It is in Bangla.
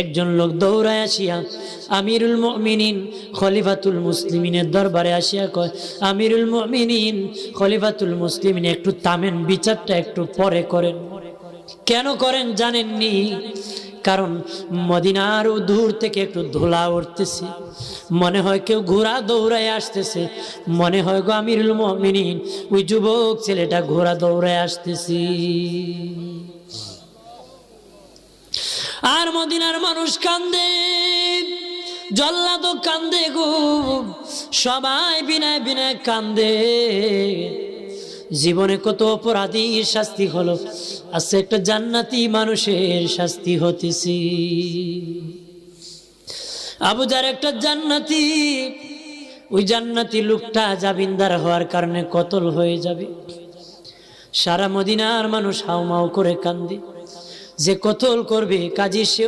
একজন লোক দৌড়ায় আসিয়া আমিরুল মুমিনিন খলিফাতুল মুসলিমিনের দরবারে আসিয়া কয়, আমিরুল মুমিনিন খলিফাতুল মুসলিমিন, একটু থামেন, বিচারটা একটু পরে করেন। কেন করেন জানেননি? কারণ মদিনার দূর থেকে একটু ধুলা উঠতেছে, মনে হয় কেউ ঘোড়া দৌড়ায় আসতেছে, মনে হয় গো আমিরুল মুমিনিন ওই যুবক ছেলেটা ঘোড়া দৌড়ায় আসতেছে। আর মদিনার মানুষ কান্দে, জল্লাদ কান্দে গো, সবাই বিনায় বিনায় কান্দে। জীবনে কত অপরাধীর শাস্তি হলো, আজকে একটা জান্নাতি মানুষের শাস্তি হতেছে। আবু জার একটা জান্নাতি, ওই জান্নাতি লোকটা জামিনদার হওয়ার কারণে কতল হয়ে যাবে। সারা মদিনার মানুষ হাউমাউ করে কান্দে, যে কতল করবে কাজী সে